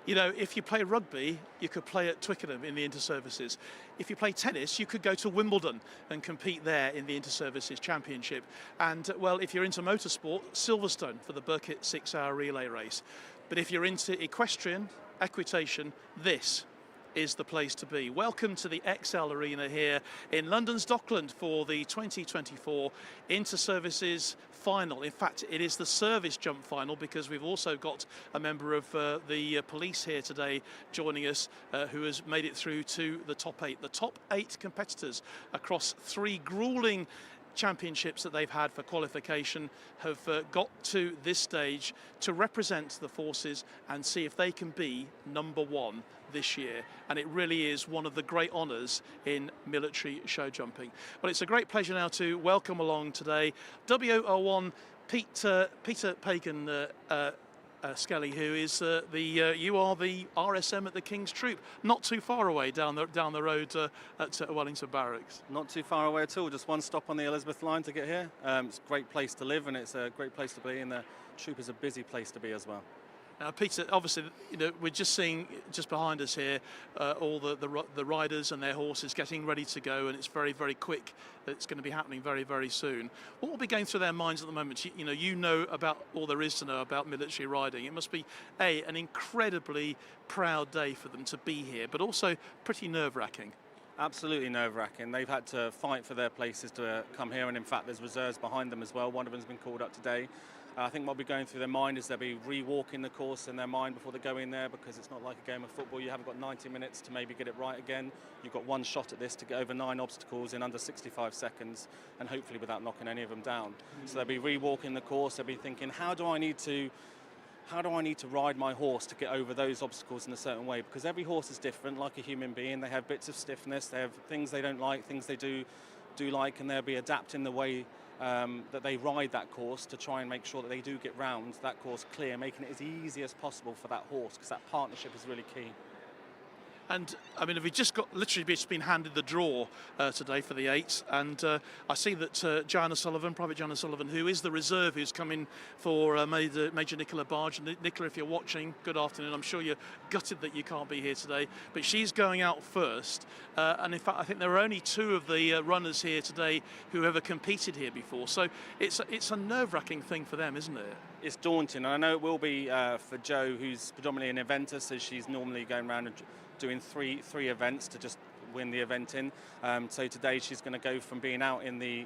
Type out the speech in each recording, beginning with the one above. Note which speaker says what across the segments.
Speaker 1: You know, if you play rugby, you could play at Twickenham in the inter-services. If you play tennis, you could go to Wimbledon and compete there in the inter-services championship. And, well, if you're into motorsport, Silverstone for the Burkitt 6-hour relay race. But if you're into equestrian, equitation, this is the place to be. Welcome to the XL Arena here in London's Dockland for the 2024 Inter-Services final. In fact, it is the service jump final because we've also got a member of the police here today joining us who has made it through to the top 8. The top 8 competitors across 3 grueling championships that they've had for qualification have got to this stage to represent the forces and see if they can be number 1 this year. And it really is one of the great honours in military show jumping. Well, it's a great pleasure now to welcome along today WO01 Peter Pagan Skelly, who is you are the RSM at the King's Troop, not too far away down the road at Wellington Barracks.
Speaker 2: Not too far away at all, just one stop on the Elizabeth line to get here. It's a great place to live and it's a great place to be, and the Troop is a busy place to be as well.
Speaker 1: Now, Peter, obviously, you know, we're just seeing just behind us here all the riders and their horses getting ready to go, and it's very, very quick. It's going to be happening very, very soon. What will be going through their minds at the moment? You know about all there is to know about military riding. It must be an incredibly proud day for them to be here, but also pretty nerve-wracking.
Speaker 2: Absolutely nerve-wracking. They've had to fight for their places to come here, and in fact, there's reserves behind them as well. One of them's been called up today. I think what will be going through their mind is they'll be re-walking the course in their mind before they go in there, because it's not like a game of football. You haven't got 90 minutes to maybe get it right again. You've got one shot at this to get over 9 obstacles in under 65 seconds, and hopefully without knocking any of them down. So they'll be re-walking the course. They'll be thinking, how do I need to ride my horse to get over those obstacles in a certain way? Because every horse is different, like a human being. They have bits of stiffness, they have things they don't like, things they do like, and they'll be adapting the way that they ride that course to try and make sure that they do get round that course clear, making it as easy as possible for that horse, because that partnership is really key.
Speaker 1: And I mean, we've just been handed the draw today for the 8, and I see that Joanna Sullivan, Private Joanna Sullivan, who is the reserve, who's coming for Major Nicola Barge. Nicola, if you're watching, good afternoon. I'm sure you're gutted that you can't be here today, but she's going out first. And in fact, I think there are only 2 of the runners here today who ever competed here before. So it's a nerve-wracking thing for them, isn't it?
Speaker 2: It's daunting. I know it will be for Jo, who's predominantly an eventer, so she's normally going around and doing three events to just win the event in. So today she's going to go from being out in the,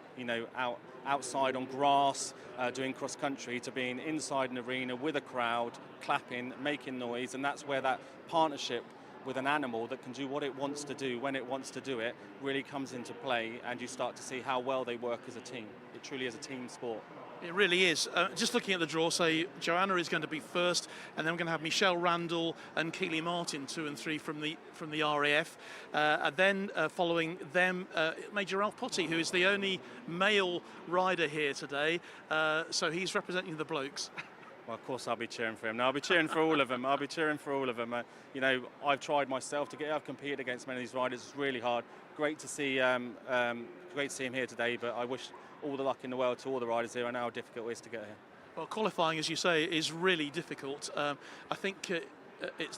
Speaker 2: outside on grass, doing cross country, to being inside an arena with a crowd, clapping, making noise, and that's where that partnership with an animal that can do what it wants to do when it wants to do it really comes into play, and you start to see how well they work as a team. It truly is a team sport.
Speaker 1: It really is. Just looking at the draw, say Joanna is going to be first, and then we're going to have Michelle Randall and Keely Martin 2 and 3 from the RAF, and then following them, Major Ralph Potty, who is the only male rider here today. So he's representing the blokes.
Speaker 2: Well, of course, I'll be cheering for him. No, I'll be cheering for all of them. I'll be cheering for all of them. You know, I've tried myself to get. I've competed against many of these riders. It's really hard. Great to see him here today. But I wish all the luck in the world to all the riders here. I know how difficult it is to get here.
Speaker 1: Well, qualifying, as you say, is really difficult. I think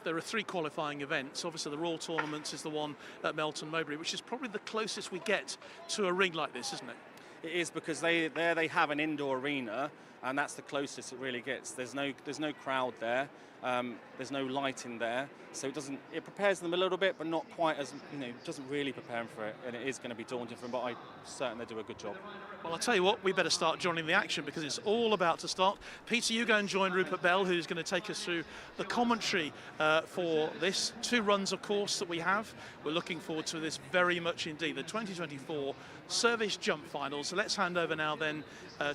Speaker 1: there are 3 qualifying events. Obviously, the Royal Tournaments is the one at Melton Mowbray, which is probably the closest we get to a ring like this, isn't it?
Speaker 2: It is, because they have an indoor arena, and that's the closest it really gets. There's no crowd there. There's no lighting there, so it prepares them a little bit, but not quite as, doesn't really prepare them for it, and it is going to be daunting for them, but I'm certain they do a good job.
Speaker 1: Well, I'll tell you what, we better start joining the action, because it's all about to start. Peter, you go and join Rupert Bell, who's going to take us through the commentary for this 2 runs of course that we have. We're looking forward to this very much indeed, the 2024 Service Jump Finals. So let's hand over now then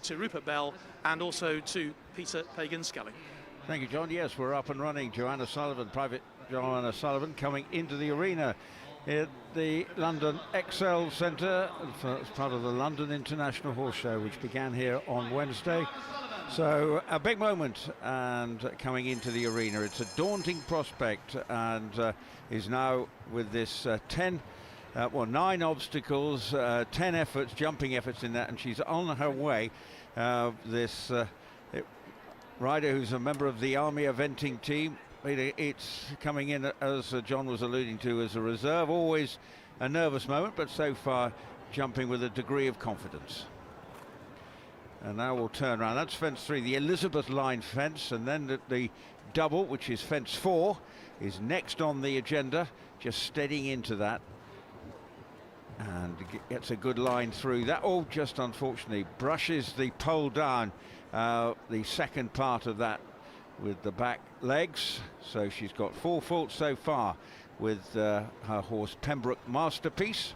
Speaker 1: to Rupert Bell and also to Peter Pagan-Skelly.
Speaker 3: Thank you, John. Yes, we're up and running. Joanna Sullivan, Private Joanna Sullivan, coming into the arena at the London Excel Centre as part of the London International Horse Show, which began here on Wednesday. So a big moment, and coming into the arena. It's a daunting prospect, and is now with this 9 obstacles, 10 efforts, jumping efforts in that, and she's on her way. This rider who's a member of the Army eventing team. It's coming in, as John was alluding to, as a reserve. Always a nervous moment, but so far jumping with a degree of confidence. And now we'll turn around. That's fence 3, the Elizabeth line fence, and then the double, which is fence 4, is next on the agenda, just steadying into that. And gets a good line through that. Oh, just unfortunately brushes the pole down, the second part of that with the back legs. So she's got 4 faults so far with her horse Pembroke Masterpiece.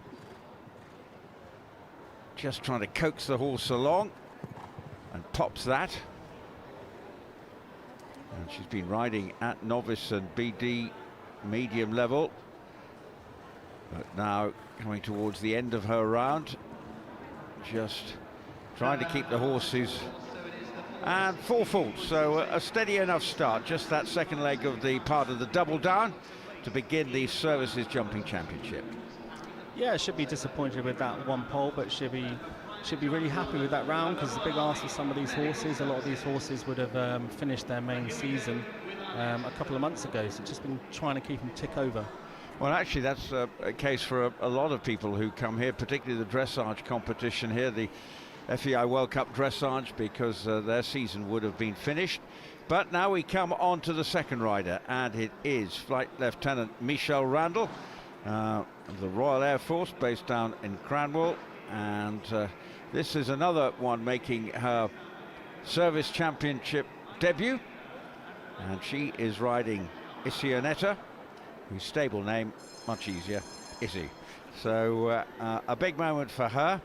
Speaker 3: Just trying to coax the horse along, and pops that. And she's been riding at novice and BD medium level, but now coming towards the end of her round, just trying to keep the horses, and 4 faults, so a steady enough start. Just that second leg of the part of the double down to begin the Services Jumping Championship.
Speaker 4: Yeah, should be disappointed with that 1 pole, but should be really happy with that round, because the big ask for some of these horses, a lot of these horses would have finished their main season a couple of months ago, so just been trying to keep them tick over.
Speaker 3: Well, actually, that's a case for a lot of people who come here, particularly the dressage competition here, the FEI World Cup dressage, because their season would have been finished. But now we come on to the second rider, and it is Flight Lieutenant Michelle Randall of the Royal Air Force, based down in Cranwell. And this is another one making her Service Championship debut. And she is riding Isionetta, whose stable name, much easier, Izzy. So a big moment for her,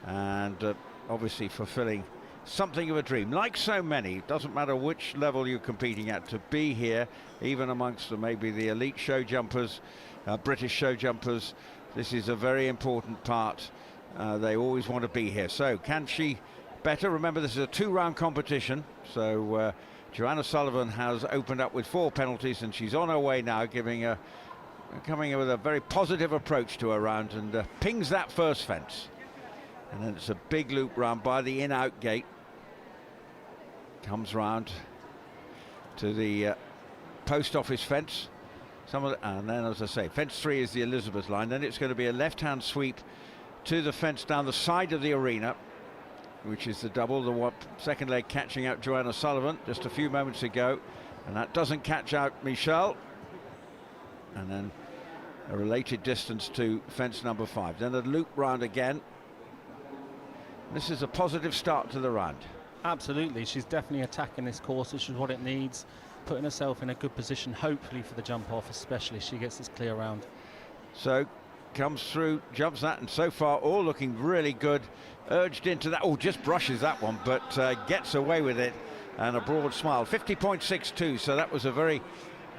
Speaker 3: and obviously fulfilling something of a dream. Like so many, doesn't matter which level you're competing at, to be here, even amongst maybe the elite show jumpers, British show jumpers, this is a very important part. They always want to be here. So can she better? Remember, this is a 2-round competition, so Joanna Sullivan has opened up with 4 penalties, and she's on her way now, coming in with a very positive approach to her round, and pings that first fence. And then it's a big loop round by the in-out gate. Comes round to the post office fence. And then, as I say, fence 3 is the Elizabeth line. Then it's going to be a left-hand sweep to the fence down the side of the arena, which is the double, the second leg catching out Joanna Sullivan just a few moments ago, and that doesn't catch out Michelle. And then a related distance to fence number 5. Then a loop round again. This is a positive start to the round.
Speaker 4: Absolutely, she's definitely attacking this course, which is what it needs, putting herself in a good position, hopefully for the jump off, especially if she gets this clear round.
Speaker 3: So comes through, jumps that, and so far all looking really good. Urged into that, oh, just brushes that one, but gets away with it, and a broad smile. 50.62, so that was a very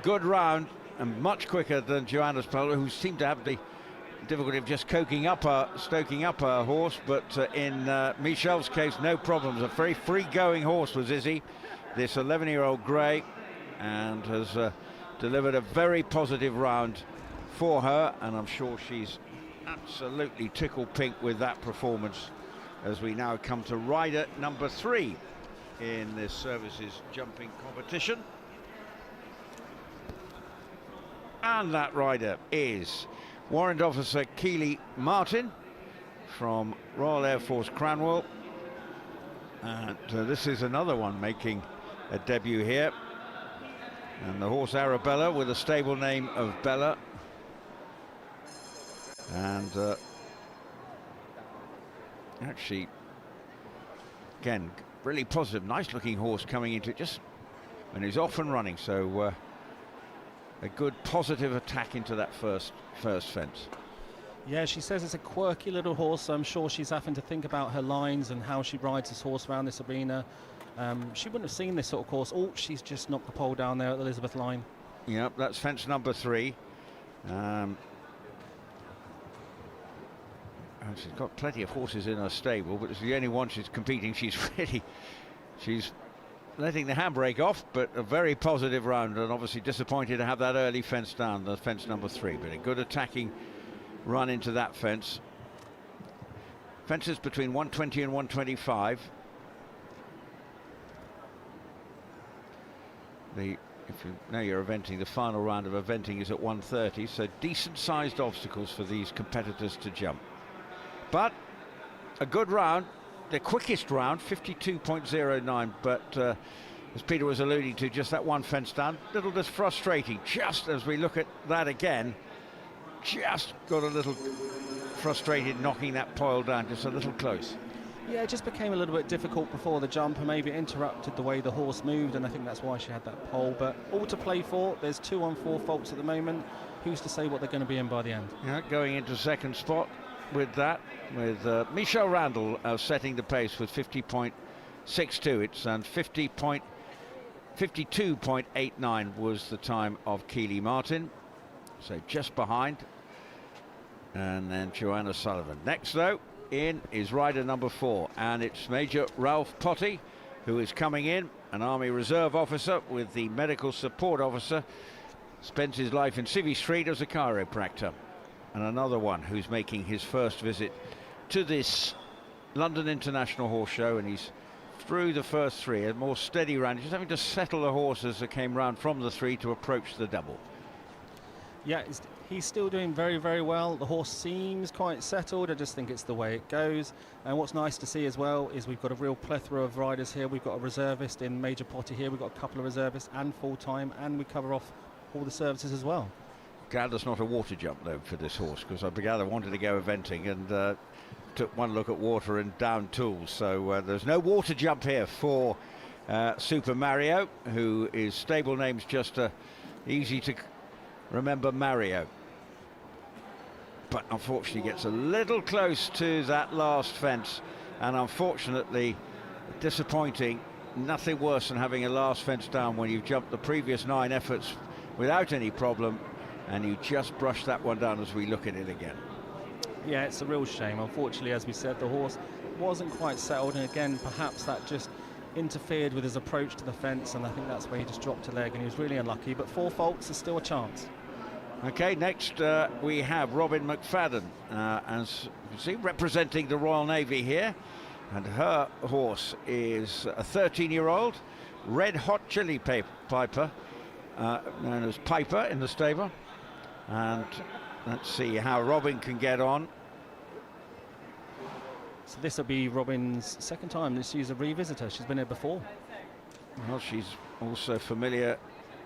Speaker 3: good round, and much quicker than Joanna's pole, who seemed to have the difficulty of just stoking up her horse, but in Michelle's case, no problems. A very free-going horse was Izzy, this 11-year-old grey, and has delivered a very positive round for her, and I'm sure she's absolutely tickle pink with that performance, as we now come to rider number 3 in this services jumping competition. And that rider is Warrant Officer Keely Martin from Royal Air Force Cranwell, and this is another one making a debut here, and the horse Arabella, with a stable name of Bella, and actually again really positive, nice looking horse coming into it, just and he's off and running, so a good positive attack into that first fence.
Speaker 4: Yeah, she says it's a quirky little horse, so I'm sure she's having to think about her lines and how she rides this horse around this arena. She wouldn't have seen this sort of course. Oh, she's just knocked the pole down there at the Elizabeth line.
Speaker 3: Yep, that's fence number 3. And she's got plenty of horses in her stable, but it's the only one she's competing. She's letting the handbrake off, but a very positive round, and obviously disappointed to have that early fence down, the fence number 3, but a good attacking run into that fence. Fences between 120 and 125. If you know you're eventing, the final round of eventing is at 130, so decent sized obstacles for these competitors to jump. But a good round, the quickest round, 52.09, but as Peter was alluding to, just that one fence down, little bit frustrating, just as we look at that again, just got a little frustrated knocking that pole down, just a little close.
Speaker 4: Yeah, it just became a little bit difficult before the jump, and maybe it interrupted the way the horse moved, and I think that's why she had that pole. But all to play for. There's 2 on 4 faults at the moment. Who's to say what they're going to be in by the end?
Speaker 3: Yeah, going into second spot with that, with Michelle Randall setting the pace with 50.62. It's and 52.89 was the time of Keely Martin, so just behind. And then Joanna Sullivan. Next, though, in is rider number 4, and it's Major Ralph Potty, who is coming in, an Army Reserve officer with the medical support officer, spent his life in Civvy Street as a chiropractor, and another one who's making his first visit to this London International Horse Show, and he's through the first 3, a more steady round, just having to settle the horse as they came round from the 3 to approach the double.
Speaker 4: Yeah, he's still doing very, very well. The horse seems quite settled. I just think it's the way it goes. And what's nice to see as well is we've got a real plethora of riders here. We've got a reservist in Major Potty here. We've got a couple of reservists and full-time, and we cover off all the services as well.
Speaker 3: Glad there's not a water jump, though, for this horse, because I wanted to go eventing and took one look at water and down tools. So there's no water jump here for Super Mario, who is stable name's just easy to remember, Mario, but unfortunately gets a little close to that last fence, and unfortunately disappointing. Nothing worse than having a last fence down when you've jumped the previous 9 efforts without any problem, and you just brush that one down as we look at it again.
Speaker 4: Yeah, it's a real shame. Unfortunately, as we said, the horse wasn't quite settled, and again perhaps that just interfered with his approach to the fence, and I think that's where he just dropped a leg, and he was really unlucky. But 4 faults is still a chance.
Speaker 3: Okay, next we have Robin McFadden, as you can see, representing the Royal Navy here, and her horse is a 13-year-old Red Hot Chili Piper, known as Piper in the stable, and let's see how Robin can get on.
Speaker 4: So this will be Robin's second time. She's a revisitor. She's been here before.
Speaker 3: Well, she's also familiar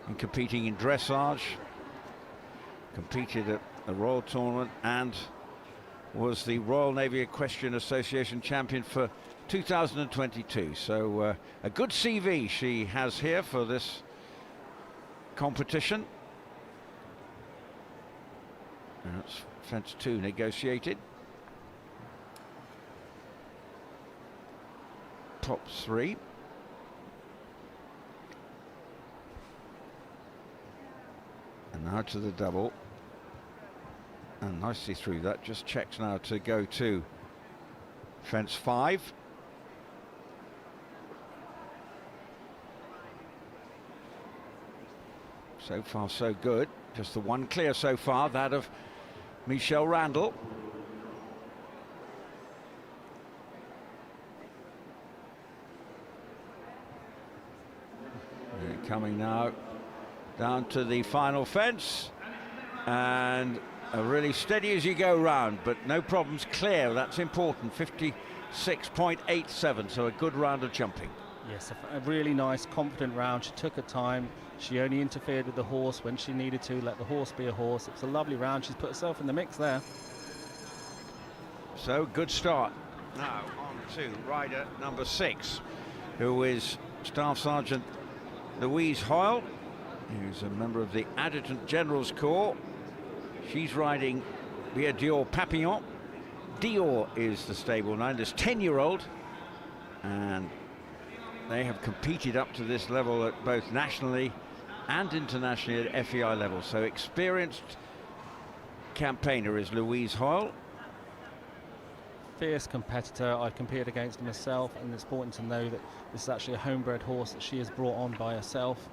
Speaker 3: in competing in dressage, competed at the Royal Tournament, and was the Royal Navy Equestrian Association champion for 2022. So a good CV she has here for this competition. And it's Fence 2 negotiated. Top 3. And now to the double. And nicely through that. Just checks now to go to fence 5. So far so good. Just the one clear so far, that of Michelle Randall. And coming now down to the final fence, and a really steady as you go round, but no problems, clear. That's important. 56.87, so a good round of jumping.
Speaker 4: Yes, a really nice, confident round. She took her time. She only interfered with the horse when she needed to, let the horse be a horse. It's a lovely round. She's put herself in the mix there.
Speaker 3: So, good start. Now on to rider number 6, who is Staff Sergeant Louise Hoyle, who's a member of the Adjutant General's Corps. She's riding via Dior Papillon. Dior is the stable name, this 10-year-old, and they have competed up to this level at both nationally and internationally at FEI level. So experienced campaigner is Louise Hoyle.
Speaker 4: Fierce competitor. I've competed against her myself, and it's important to know that this is actually a homebred horse that she has brought on by herself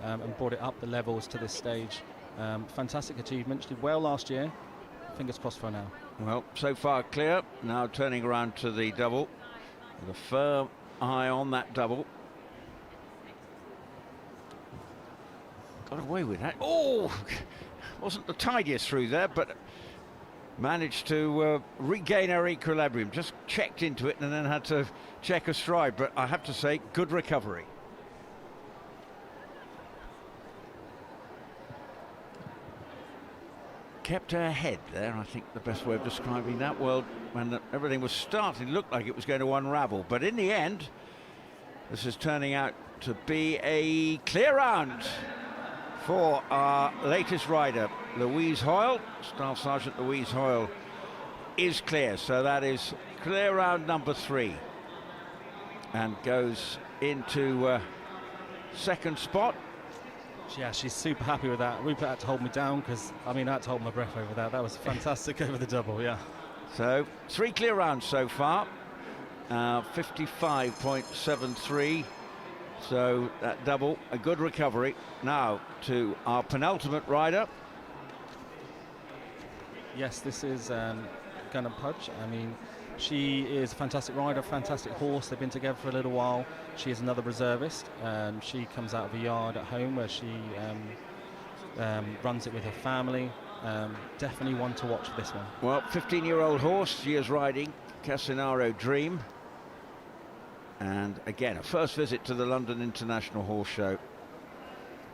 Speaker 4: and brought it up the levels to this stage. Fantastic achievement. She did well last year. Fingers crossed for her now.
Speaker 3: Well, so far clear. Now turning around to the double with a firm eye on that double. Got away with that. Oh, wasn't the tidiest through there, but managed to regain her equilibrium. Just checked into it and then had to check her stride. But I have to say, good recovery. Kept her head there, I think the best way of describing that. Well, when everything was starting, it looked like it was going to unravel. But in the end, this is turning out to be a clear round for our latest rider, Louise Hoyle. Staff Sergeant Louise Hoyle is clear, so that is clear round number 3, and goes into second spot.
Speaker 4: Yeah, she's super happy with that. Rupert had to hold me down because, I mean, I had to hold my breath over that. That was fantastic over the double, yeah.
Speaker 3: So 3 clear rounds so far, 55.73. So that double, a good recovery. Now to our penultimate rider.
Speaker 4: Yes, this is Gunnar Pudge. I mean, she is a fantastic rider, fantastic horse. They've been together for a little while. She is another reservist. She comes out of a yard at home where she runs it with her family. Definitely one to watch for this one. Well,
Speaker 3: 15-year-old horse she is riding, Casinaro Dream. And again, a first visit to the London International Horse Show.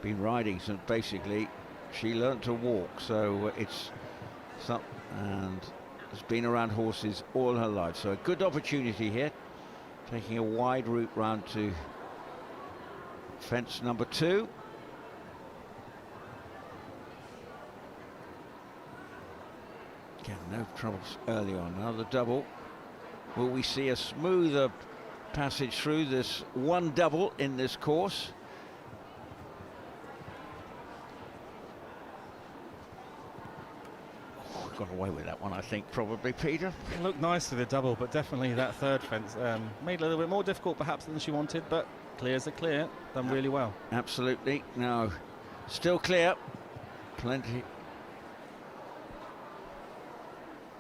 Speaker 3: Been riding since basically she learnt to walk, so it's some, and has been around horses all her life. So a good opportunity here, taking a wide route round to fence number 2. Again, no troubles early on. Now the double. Will we see a smoother passage through this one double in this course? Oh, got away with that one, I think, probably, Peter.
Speaker 4: It looked nice with the double, but definitely that third fence made it a little bit more difficult perhaps than she wanted, but clear's a clear. Done really well.
Speaker 3: Absolutely. Now, still clear. Plenty.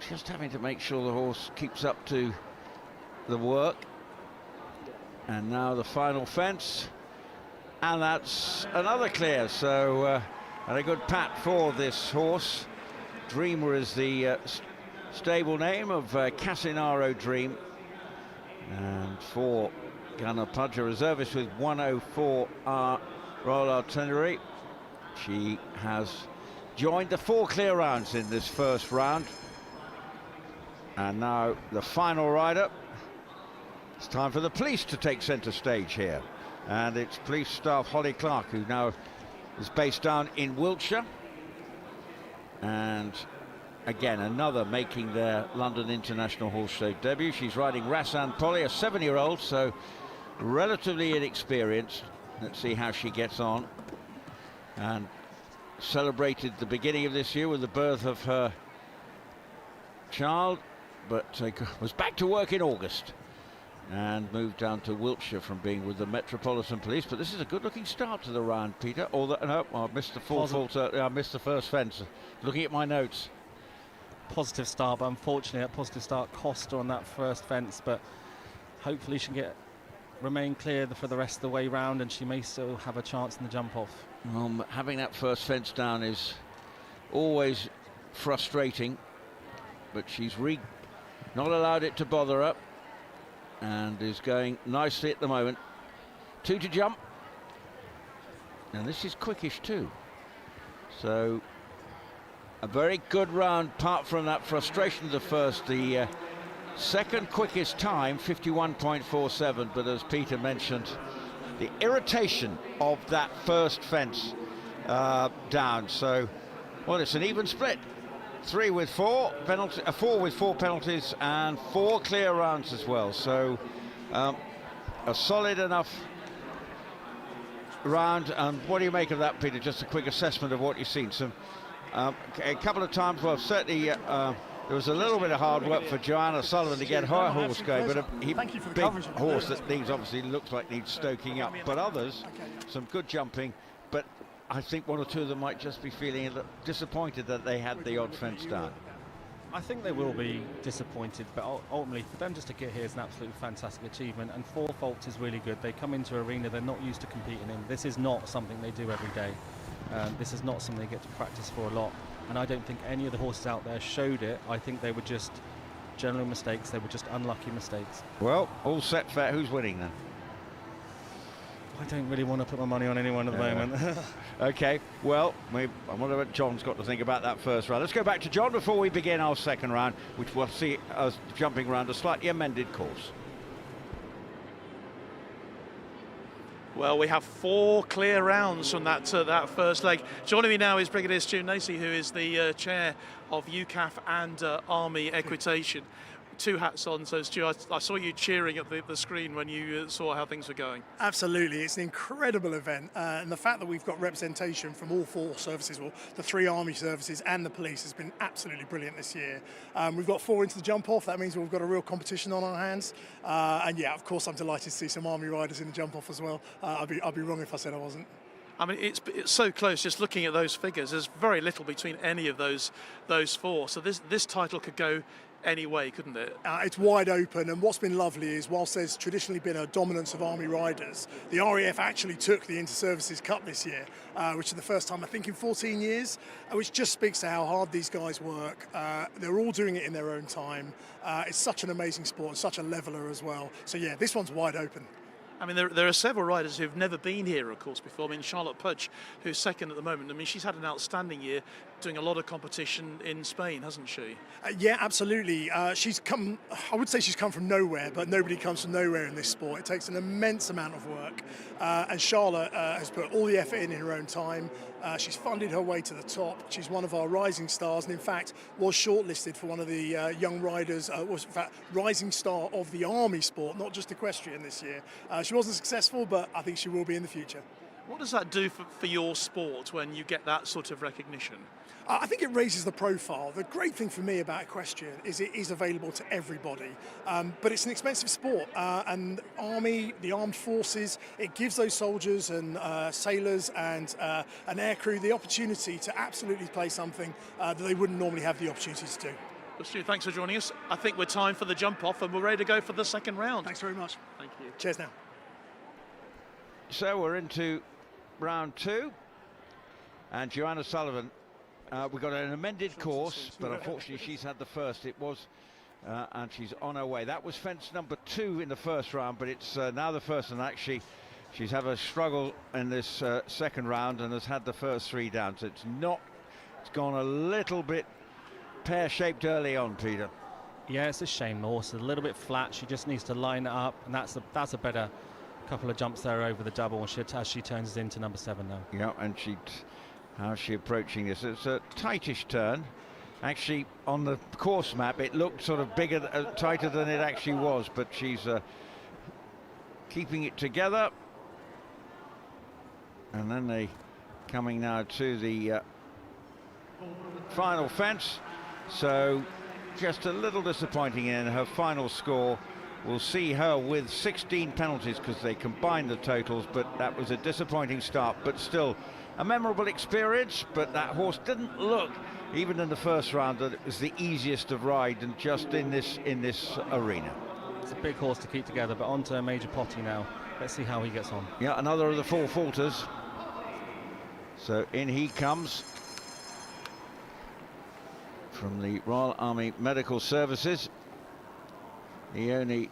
Speaker 3: Just having to make sure the horse keeps up to the work. And now the final fence, and that's another clear. So and a good pat for this horse. Dreamer is the stable name of Casinaro Dream, and for Gunnar Pudge, a reservist with 104 Royal Artillery. She has joined the 4 clear rounds in this first round, and now the final rider. It's time for the police to take centre stage here, and it's Police Staff Holly Clark, who now is based down in Wiltshire, and again, another making their London International Horse Show debut. She's riding Rassan Polly, a 7-year-old, so relatively inexperienced. Let's see how she gets on. And celebrated the beginning of this year with the birth of her child, but was back to work in August and moved down to Wiltshire from being with the Metropolitan Police. But this is a good-looking start to the round, Peter. Although, no, I missed the I missed the first fence. Looking at my notes.
Speaker 4: Positive start, but unfortunately that positive start cost her on that first fence, but hopefully she can remain clear for the rest of the way round, and she may still have a chance in the jump off.
Speaker 3: Having that first fence down is always frustrating, but she's not allowed it to bother her, and is going nicely at the moment. 2 to jump, and this is quickish too, so a very good round apart from that frustration of the first. The second quickest time, 51.47, but as Peter mentioned, the irritation of that first fence down. So, well, it's an even split. 3 with 4 penalties, 4 with 4 penalties, and 4 clear rounds as well. So, a solid enough round. And what do you make of that, Peter? Just a quick assessment of what you've seen. Some a couple of times, well, certainly there was a little bit of hard work for Joanna Sullivan to get her horse going, but a big horse that needs, obviously looks like needs stoking up. But others, some good jumping, but I think 1 or 2 of them might just be feeling a little disappointed that they had the odd fence down.
Speaker 4: I think they will be disappointed, but ultimately for them just to get here is an absolutely fantastic achievement, and 4 faults is really good. They come into an arena they're not used to competing in. This is not something they do every day. This is not something they get to practice for a lot, and I don't think any of the horses out there showed it. I think they were just general mistakes. They were just unlucky mistakes.
Speaker 3: Well, all set fair. Who's winning then?
Speaker 4: I don't really want to put my money on anyone at the moment.
Speaker 3: Okay, well, I wonder what John's got to think about that first round. Let's go back to John before we begin our second round, which we'll see us jumping around a slightly amended course.
Speaker 1: Well, we have 4 clear rounds from that first leg. Joining me now is Brigadier Stu Nacy, who is the chair of UCAF and Army Equitation. 2 hats on, so Stu, I saw you cheering at the screen when you saw how things were going.
Speaker 5: Absolutely, it's an incredible event, and the fact that we've got representation from all 4 services, well, the 3 Army services and the police, has been absolutely brilliant this year. We've got 4 into the jump off. That means we've got a real competition on our hands, and yeah, of course I'm delighted to see some Army riders in the jump off as well. I'd be wrong if I said I wasn't.
Speaker 1: I mean, it's so close. Just looking at those figures, there's very little between any of those 4. So this title could go any way, couldn't it?
Speaker 5: It's wide open, and what's been lovely is, whilst there's traditionally been a dominance of Army riders, the RAF actually took the Inter-Services Cup this year, which is the first time I think in 14 years, which just speaks to how hard these guys work. They're all doing it in their own time. It's such an amazing sport, such a leveller as well. So yeah, this one's wide open.
Speaker 1: I mean, there are several riders who've never been here, of course, before. I mean, Charlotte Pudge, who's second at the moment. I mean, she's had an outstanding year, doing a lot of competition in Spain, hasn't she?
Speaker 5: Yeah, absolutely. She's come, I would say she's come from nowhere, but nobody comes from nowhere in this sport. It takes an immense amount of work. And Charlotte has put all the effort in her own time. She's funded her way to the top. She's one of our rising stars, and in fact was shortlisted for one of the young riders, was in fact rising star of the Army sport, not just equestrian this year. She wasn't successful, but I think she will be in the future.
Speaker 1: What does that do for your sport when you get that sort of recognition?
Speaker 5: I think it raises the profile. The great thing for me about equestrian is it is available to everybody, but it's an expensive sport, and Army, the armed forces, it gives those soldiers and sailors and an aircrew the opportunity to absolutely play something that they wouldn't normally have the opportunity to do.
Speaker 1: Well, Stu, thanks for joining us. I think we're time for the jump off, and we're ready to go for the second round.
Speaker 5: Thanks very much.
Speaker 1: Thank you.
Speaker 5: Cheers now.
Speaker 3: So we're into round 2, and Joanna Sullivan, we've got an amended course, but unfortunately she's had the first. It was, and she's on her way. That was fence number 2 in the first round, but it's now the first, and actually she's had a struggle in this second round and has had the first 3 down. So it's gone a little bit pear-shaped early on, Peter.
Speaker 4: Yeah, it's a shame. The horse is a little bit flat. She just needs to line it up, and that's a better couple of jumps there over the double, and as she turns into number 7 now.
Speaker 3: Yeah, and how's she approaching this? It's a tightish turn, Actually, on the course map, it looked sort of bigger, tighter than it actually was, but she's keeping it together. And then they coming now to the final fence. So just a little disappointing in her final score. We'll see her with 16 penalties because they combined the totals, but that was a disappointing start, but still a memorable experience. But that horse didn't look, even in the first round, that it was the easiest of ride, and just in this arena.
Speaker 4: It's a big horse to keep together, but on to Major Potty now. Let's see how he gets on.
Speaker 3: Yeah, another of the 4 falters. So in he comes from the Royal Army Medical Services, the only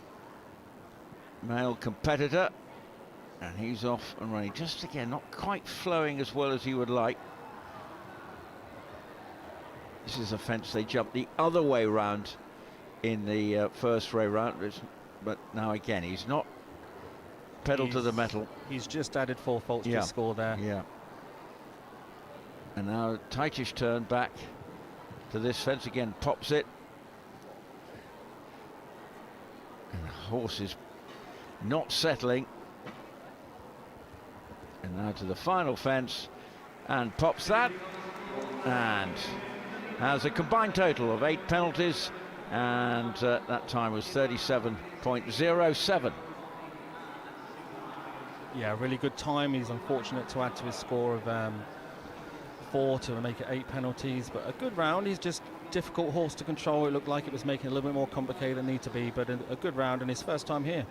Speaker 3: male competitor, and he's off and running. Just again, not quite flowing as well as he would like. This is a fence they jumped the other way round in the first round, but now again he's not pedal to the metal.
Speaker 4: He's just added 4 faults to his score there.
Speaker 3: Yeah. And now tightish turn back to this fence again, pops it. And the horse is not settling. And now to the final fence, and pops that, and has a combined total of 8 penalties, and that time was 37.07.
Speaker 4: Yeah, really good time. He's unfortunate to add to his score of 4 to make it 8 penalties, but a good round. He's just difficult horse to control. It looked like it was making it a little bit more complicated than it need to be, but a good round and his first time here.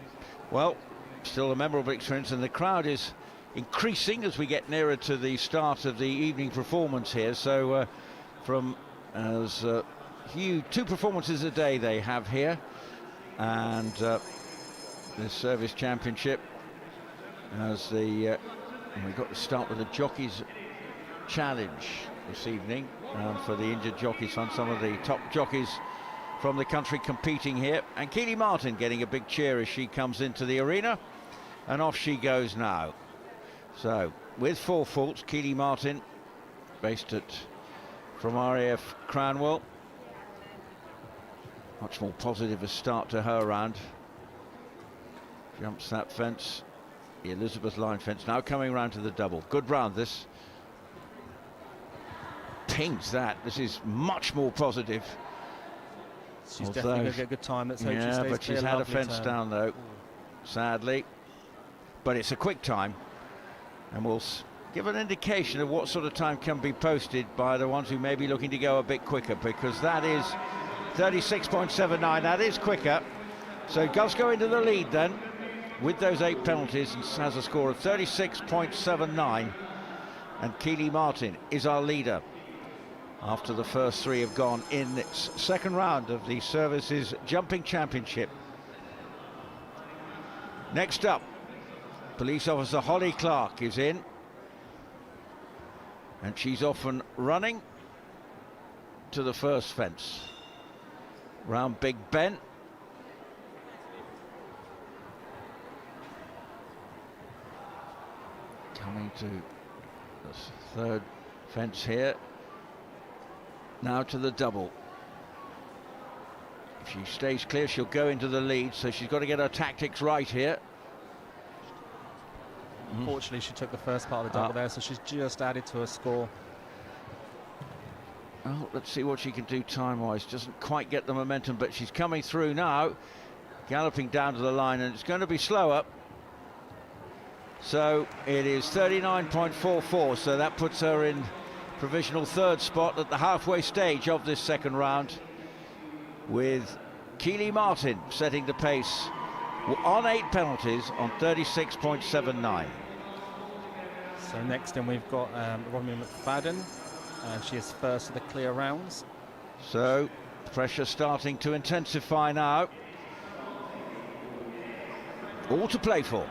Speaker 3: Well, still a memorable experience, and the crowd is increasing as we get nearer to the start of the evening performance here. So from as huge 2 performances a day they have here, and the Service Championship as the we've got to start with the Jockeys Challenge this evening for the Injured Jockeys Fund. Some of the top jockeys from the country competing here, and Keely Martin getting a big cheer as she comes into the arena, and off she goes now. So with 4 faults, Keely Martin, based from RAF Cranwell. Much more positive a start to her round. Jumps that fence, the Elizabeth line fence, now coming round to the double. Good round this. Pings that. This is much more positive.
Speaker 4: She's definitely going to get a good time. Let's hope she stays
Speaker 3: but she's had a fence down though, sadly. But it's a quick time, and we'll give an indication of what sort of time can be posted by the ones who may be looking to go a bit quicker, because that is 36.79. That is quicker. So does go into the lead then with those 8 penalties, and has a score of 36.79. And Keely Martin is our leader after the first 3 have gone in its second round of the Services Jumping Championship. Next up, Police Officer Holly Clark is in, and she's off and running to the first fence round Big Ben. Coming to the third fence here. Now to the double. If she stays clear, she'll go into the lead, so she's got to get her tactics right here.
Speaker 4: Unfortunately, she took the first part of the double there, so she's just added to her score.
Speaker 3: Well, let's see what she can do time-wise. Doesn't quite get the momentum, but she's coming through now, galloping down to the line, and it's going to be slower. So it is 39.44, so that puts her in provisional 3rd spot at the halfway stage of this second round, with Keely Martin setting the pace on 8 penalties on 36.79.
Speaker 4: So next in we've got Romeo McFadden, and she is first of the clear rounds.
Speaker 3: So pressure starting to intensify now. All to play for.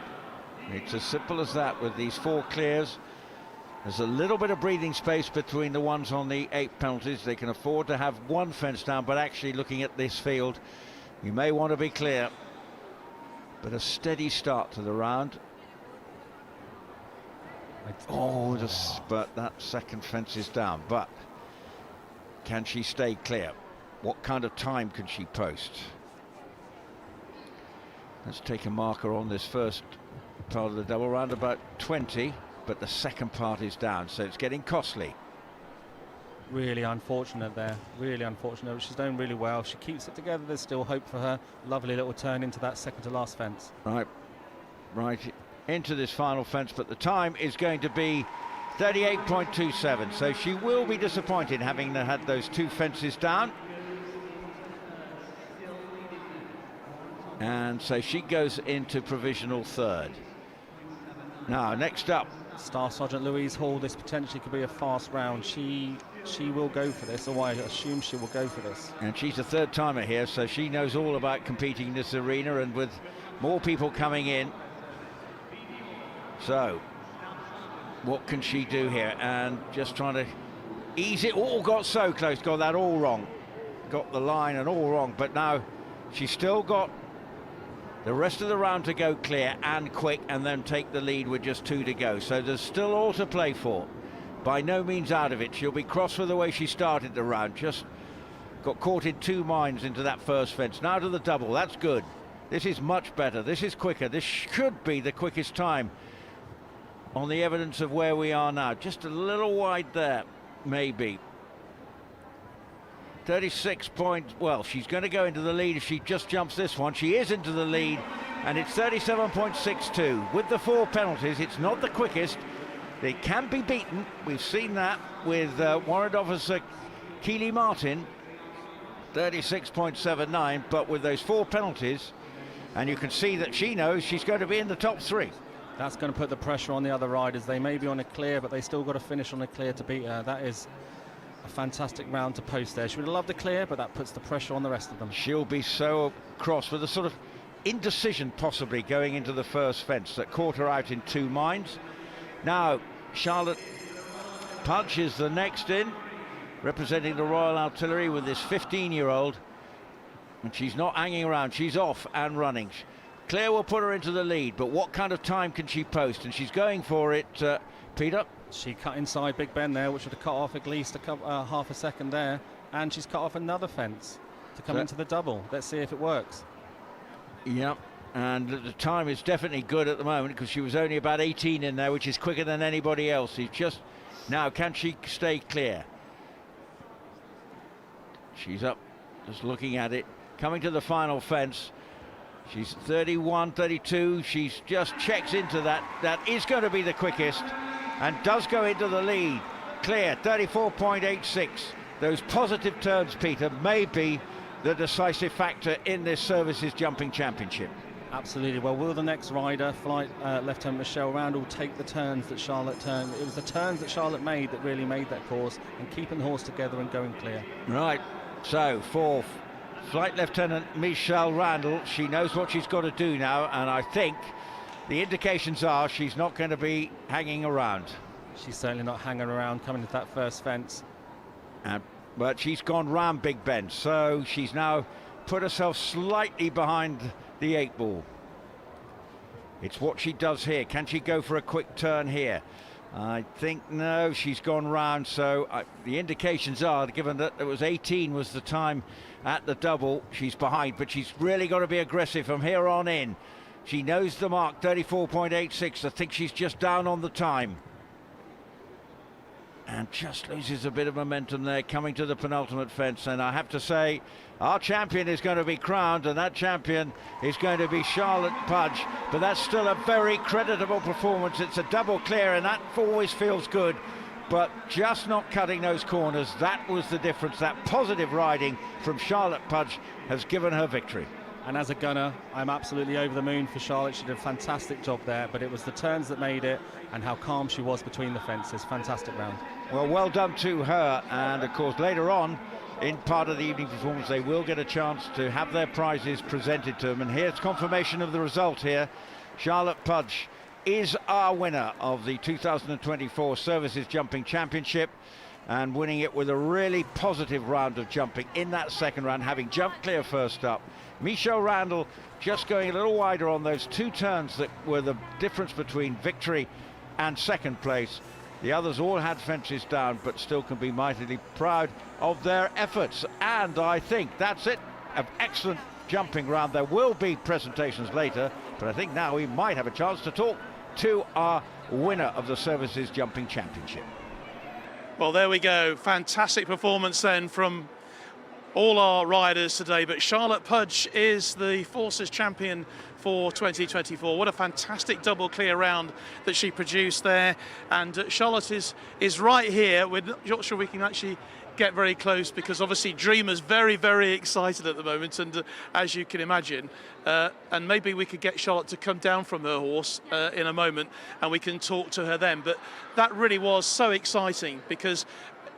Speaker 3: It's as simple as that with these 4 clears. There's a little bit of breathing space between the ones on the 8 penalties. They can afford to have 1 fence down, but actually looking at this field, you may want to be clear. But a steady start to the round. But that second fence is down. But Can she stay clear? What kind of time can she post? Let's take a marker on this first part of the double, round about 20, but the second part is down, so it's getting costly.
Speaker 4: Really unfortunate there, really unfortunate. She's doing really well. She keeps it together. There's still hope for her. Lovely little turn into that second to last fence.
Speaker 3: Right into this final fence, but the time is going to be 38.27, so she will be disappointed having had those two fences down. And so she goes into provisional third. Now, next up,
Speaker 4: Staff Sergeant Louise Hall. This potentially could be a fast round. She will go for this, or I assume she will go for this.
Speaker 3: And she's a third timer here, so she knows all about competing in this arena, and with more people coming in. So, what can she do here? And just trying to ease it. All got so close, got that all wrong. Got the line and all wrong, but now she's still got the rest of the round to go clear and quick, and then take the lead with just 2 to go. So there's still all to play for. By no means out of it. She'll be cross for the way she started the round. Just got caught in 2 minds into that first fence. Now to the double. That's good. This is much better. This is quicker. This should be the quickest time on the evidence of where we are now. Just a little wide there, maybe. 36 points. Well, she's going to go into the lead if she just jumps this one. She is into the lead, and it's 37.62. With the 4 penalties, it's not the quickest. It can be beaten. We've seen that with Warrant Officer Keely Martin, 36.79, but with those 4 penalties, and you can see that she knows she's going to be in the top 3.
Speaker 4: That's going to put the pressure on the other riders. They may be on a clear, but they still got to finish on a clear to beat her. That is a fantastic round to post there. She would have loved a clear, but that puts the pressure on the rest of them.
Speaker 3: She'll be so cross with a sort of indecision possibly going into the first fence that caught her out in 2 minds. Now, Charlotte Pudge is the next in, representing the Royal Artillery with this 15-year-old. And she's not hanging around. She's off and running. Claire will put her into the lead, but what kind of time can she post? And she's going for it, Peter.
Speaker 4: She cut inside Big Ben there, which would have cut off at least half a second there. And she's cut off another fence to come into the double. Let's see if it works.
Speaker 3: Yep, and the time is definitely good at the moment because she was only about 18 in there, which is quicker than anybody else. She's just now, can she stay clear? She's up, just looking at it, coming to the final fence. She's 31, 32. She's just checks into that. That is going to be the quickest and does go into the lead. Clear, 34.86. Those positive turns, Peter, may be the decisive factor in this Services Jumping Championship.
Speaker 4: Absolutely. Well, will the next rider, Flight Lieutenant Michelle Randall, take the turns that Charlotte turned? It was the turns that Charlotte made that really made that course, and keeping the horse together and going clear.
Speaker 3: Right, so for Flight Lieutenant Michelle Randall, she knows what she's got to do now, and I think the indications are she's not going to be hanging around.
Speaker 4: She's certainly not hanging around coming to that first fence.
Speaker 3: But she's gone round Big Ben, so she's now put herself slightly behind the 8 ball. It's what she does here. Can she go for a quick turn here? I think no, she's gone round, so the indications are, given that it was 18 was the time at the double, she's behind, but she's really got to be aggressive from here on in. She knows the mark, 34.86. I think she's just down on the time. And just loses a bit of momentum there, coming to the penultimate fence. And I have to say, our champion is going to be crowned, and that champion is going to be Charlotte Pudge. But that's still a very creditable performance. It's a double clear, and that always feels good. But just not cutting those corners, that was the difference. That positive riding from Charlotte Pudge has given her victory.
Speaker 4: And as a gunner, I'm absolutely over the moon for Charlotte. She did a fantastic job there, but it was the turns that made it and how calm she was between the fences. Fantastic round.
Speaker 3: Well done to her. And of course, later on in part of the evening performance, they will get a chance to have their prizes presented to them. And here's confirmation of the result here. Charlotte Pudge is our winner of the 2024 Services Jumping Championship, and winning it with a really positive round of jumping in that second round, having jumped clear first up. Michelle Randall just going a little wider on those 2 turns that were the difference between victory and second place. The others all had fences down, but still can be mightily proud of their efforts. And I think that's it. An excellent jumping round. There will be presentations later, but I think now we might have a chance to talk to our winner of the Services Jumping Championship.
Speaker 1: Well, there we go. Fantastic performance then from all our riders today, but Charlotte Pudge is the Forces champion for 2024. What a fantastic double clear round that she produced there, and Charlotte is right here. We're not sure we can actually get very close because obviously Dreamer's very, very excited at the moment, and as you can imagine, and maybe we could get Charlotte to come down from her horse in a moment and we can talk to her then. But that really was so exciting because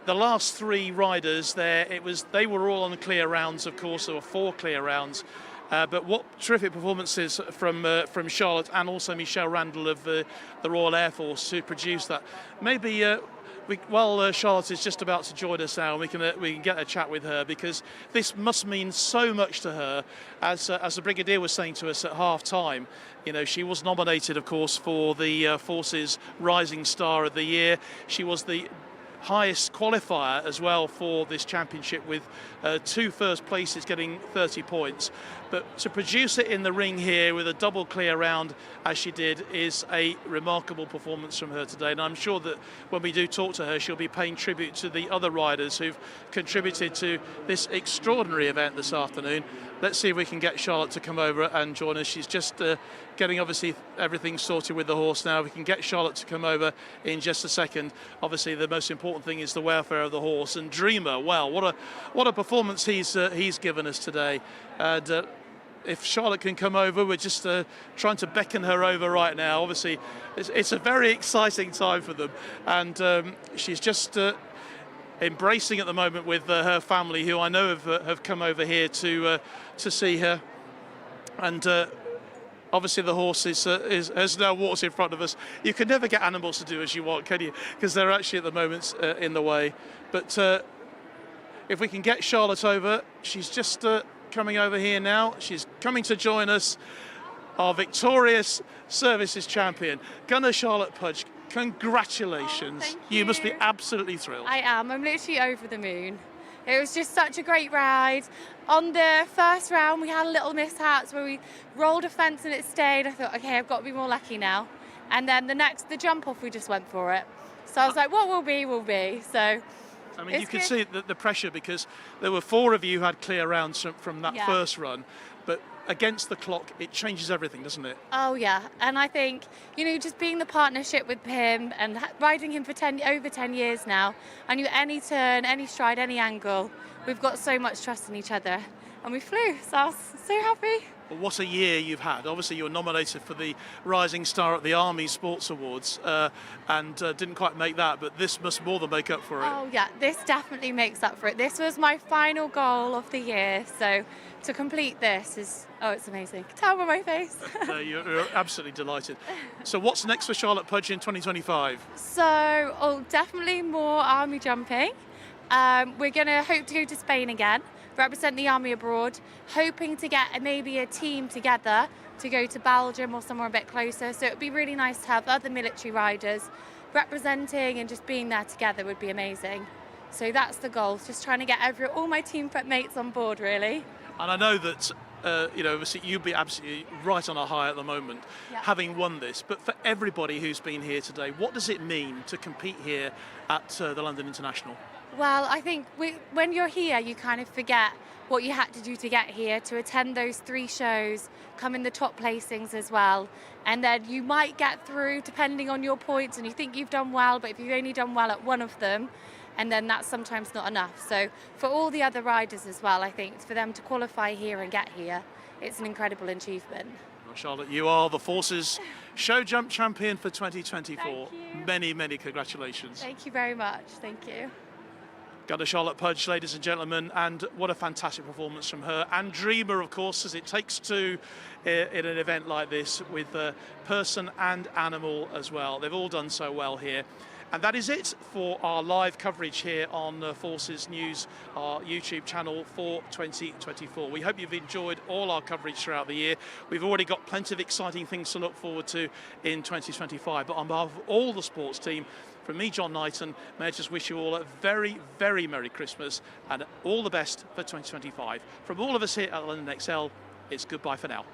Speaker 1: the last three riders there, they were all on clear rounds, of course. There were 4 clear rounds. But what terrific performances from Charlotte and also Michelle Randall of the Royal Air Force who produced that. Maybe while Charlotte is just about to join us now, we can get a chat with her because this must mean so much to her. As the Brigadier was saying to us at half time, you know, she was nominated, of course, for the Forces Rising Star of the Year. She was the highest qualifier as well for this championship with 2 first places getting 30 points. But to produce it in the ring here with a double clear round as she did is a remarkable performance from her today, and I'm sure that when we do talk to her she'll be paying tribute to the other riders who've contributed to this extraordinary event this afternoon. Let's see if we can get Charlotte to come over and join us. She's just getting obviously everything sorted with the horse now. We can get Charlotte to come over in just a second. Obviously the most important thing is the welfare of the horse, and Dreamer, well, what a performance he's given us today. And if Charlotte can come over, we're just trying to beckon her over right now. Obviously it's a very exciting time for them, and she's just embracing at the moment with her family, who I know have come over here to see her. And obviously the horse has now walked in front of us. You can never get animals to do as you want, can you? Because they're actually at the moment in the way. But if we can get Charlotte over, she's just coming over here now. She's coming to join us, our victorious Services champion, Gunner Charlotte Pudge. Congratulations.
Speaker 6: Oh, thank you.
Speaker 1: You must be absolutely thrilled.
Speaker 6: I am. I'm literally over the moon. It was just such a great ride. On the first round, we had a little mishaps where we rolled a fence and it stayed. I thought, okay, I've got to be more lucky now. And then the jump off, we just went for it. So I was like, what will be, will be. So
Speaker 1: I mean, you could see the pressure because there were 4 of you who had clear rounds from that first run. But against the clock, it changes everything, doesn't it?
Speaker 6: Oh, yeah. And I think, you know, just being the partnership with him and riding him for over 10 years now, I knew any turn, any stride, any angle, we've got so much trust in each other. And we flew, so I was so happy.
Speaker 1: Well, what a year you've had. Obviously, you were nominated for the Rising Star at the Army Sports Awards and didn't quite make that, but this must more than make up for it.
Speaker 6: Oh, yeah, this definitely makes up for it. This was my final goal of the year, so to complete this is, it's amazing. Tell by my face.
Speaker 1: You're absolutely delighted. So what's next for Charlotte Pudge in 2025?
Speaker 6: So, definitely more army jumping. We're going to hope to go to Spain again, represent the army abroad, hoping to get maybe a team together to go to Belgium or somewhere a bit closer. So it would be really nice to have other military riders representing, and just being there together would be amazing. So that's the goal, just trying to get all my team mates on board, really.
Speaker 1: And I know that obviously you'd be absolutely right on a high at the moment, having won this. But for everybody who's been here today, what does it mean to compete here at the London International?
Speaker 6: Well, I think when you're here, you kind of forget what you had to do to get here, to attend those 3 shows, come in the top placings as well. And then you might get through depending on your points, and you think you've done well, but if you've only done well at one of them, and then that's sometimes not enough. So for all the other riders as well, I think for them to qualify here and get here, it's an incredible achievement.
Speaker 1: Well, Charlotte, you are the Forces Show Jump champion for 2024.
Speaker 6: Thank you.
Speaker 1: Many, many congratulations.
Speaker 6: Thank you very much. Thank you.
Speaker 1: Gunner Charlotte Pudge, ladies and gentlemen, and what a fantastic performance from her. And Dreamer, of course, as it takes two in an event like this with person and animal as well. They've all done so well here. And that is it for our live coverage here on Forces News, our YouTube channel for 2024. We hope you've enjoyed all our coverage throughout the year. We've already got plenty of exciting things to look forward to in 2025. But on behalf of all the sports team, from me, John Knighton, may I just wish you all a very, very Merry Christmas and all the best for 2025. From all of us here at London XL, it's goodbye for now.